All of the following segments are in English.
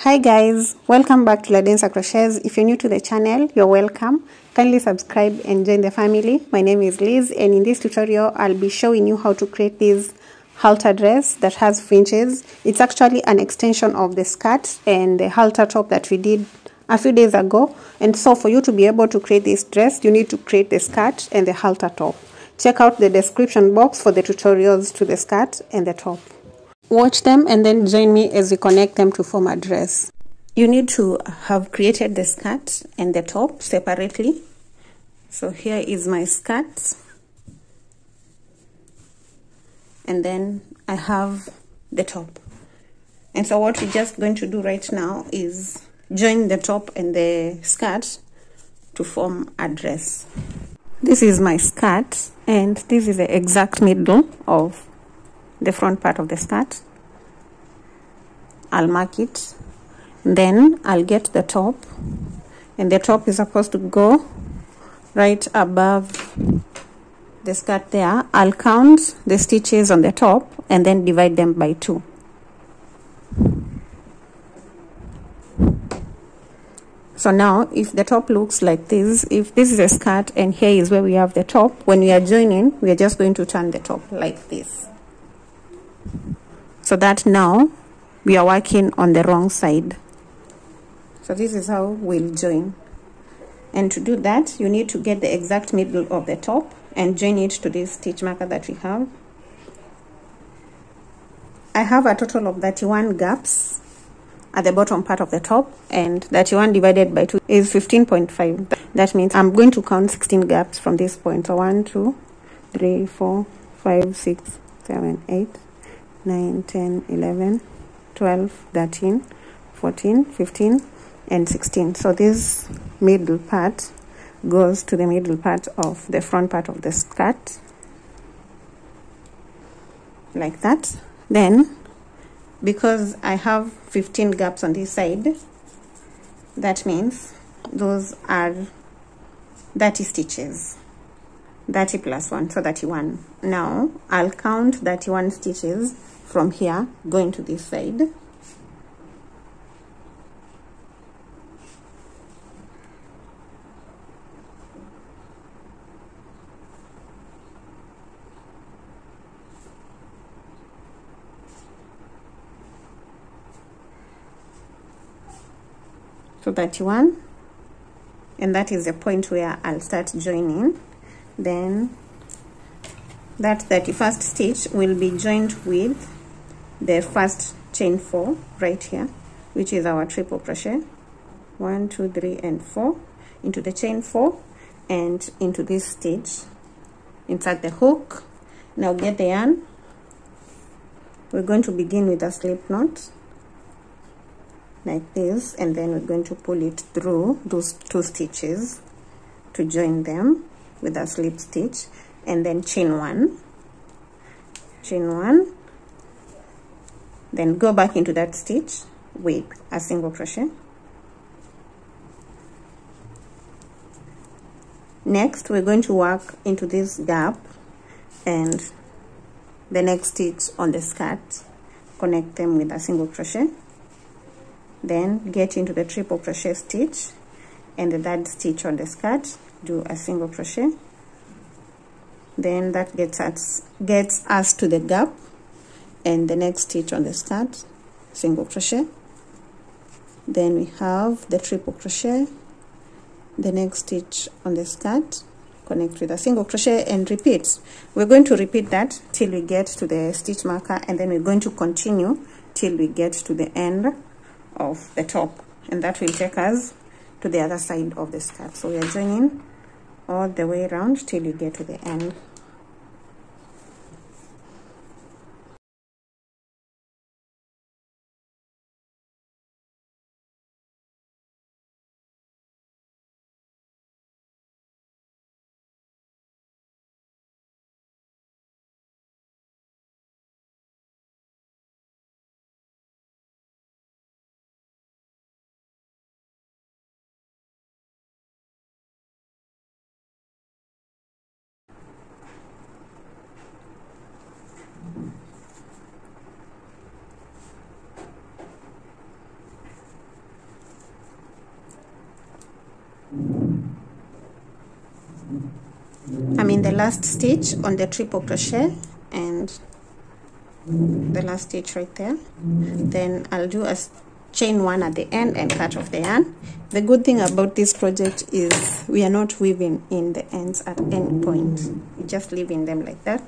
Hi guys, welcome back to Ladensa Crochets. If you're new to the channel, you're welcome. Kindly subscribe and join the family. My name is Liz, and in this tutorial I'll be showing you how to create this halter dress that has fringes. It's actually an extension of the skirt and the halter top that we did a few days ago. And so for you to be able to create this dress, you need to create the skirt and the halter top. Check out the description box for the tutorials to the skirt and the top. Watch them and then join me as we connect them to form a dress. You need to have created the skirt and the top separately. So here is my skirt. And then I have the top. And so what we're just going to do right now is join the top and the skirt to form a dress. This is my skirt, and this is the exact middle of the front part of the skirt. I'll mark it, then I'll get the top, and the top is supposed to go right above the skirt there. I'll count the stitches on the top and then divide them by 2. So now if the top looks like this, if this is a skirt and here is where we have the top, when we are joining, we are just going to turn the top like this, so that now we are working on the wrong side. So this is how we'll join. And to do that, you need to get the exact middle of the top and join it to this stitch marker that we have. I have a total of 31 gaps at the bottom part of the top, and 31 divided by 2 is 15.5. That means I'm going to count 16 gaps from this point. So 1, 2, 3, 4, 5, 6, 7, 8, 9, 10, 11, 12, 13, 14, 15, and 16. So this middle part goes to the middle part of the front part of the skirt, like that. Then, because I have 15 gaps on this side, that means those are 30 stitches. 30 plus 1, so 31. Now I'll count 31 stitches from here going to this side. So 31, and that is the point where I'll start joining. Then that 31st stitch will be joined with the first chain 4 right here, which is our triple crochet. 1, 2, 3, and 4 into the chain 4 and into this stitch. Insert the hook. Now get the yarn. We're going to begin with a slip knot like this, and then we're going to pull it through those 2 stitches to join them with a slip stitch, and then chain 1, then go back into that stitch with a single crochet. Next we're going to work into this gap and the next stitch on the skirt, connect them with a single crochet, then get into the triple crochet stitch and the 3rd stitch on the skirt, do a single crochet. Then that gets us to the gap and the next stitch on the skirt, single crochet. Then we have the triple crochet, the next stitch on the skirt, connect with a single crochet, and repeat. We're going to repeat that till we get to the stitch marker, and then we're going to continue till we get to the end of the top, and that will take us to the other side of the skirt. So we are joining all the way around till you get to the end. last stitch on the triple crochet and the last stitch right there. Then I'll do a chain 1 at the end and cut off the yarn. The good thing about this project is we are not weaving in the ends at any point. We just leaving them like that.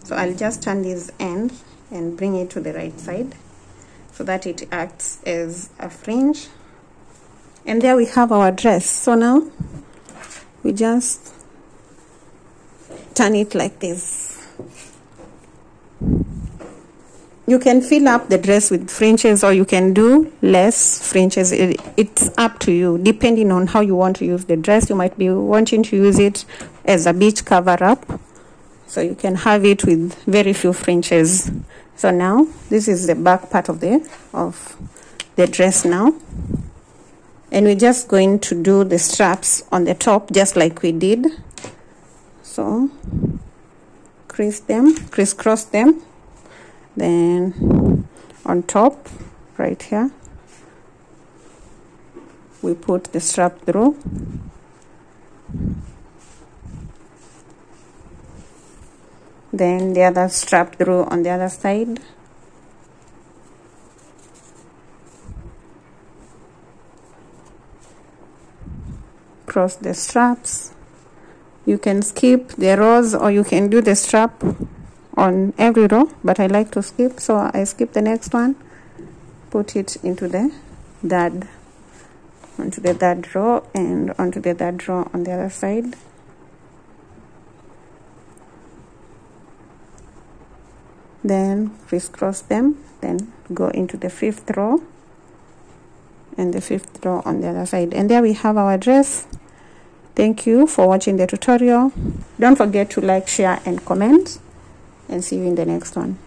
So I'll just turn this end and bring it to the right side so that it acts as a fringe. And there we have our dress. So now we just turn it like this. You can fill up the dress with fringes or you can do less fringes. It's up to you, depending on how you want to use the dress. You might be wanting to use it as a beach cover up, so you can have it with very few fringes. So now this is the back part of the dress now, and we're just going to do the straps on the top just like we did. So crisscross them. Then on top right here we put the strap through, then the other strap through on the other side, cross the straps. You can skip the rows or you can do the strap on every row, but I like to skip, so I skip the next one, put it into the third, onto the third row and onto the third row on the other side. Then crisscross them, then go into the 5th row and the 5th row on the other side. And there we have our dress. Thank you for watching the tutorial. Don't forget to like, share and comment, and see you in the next one.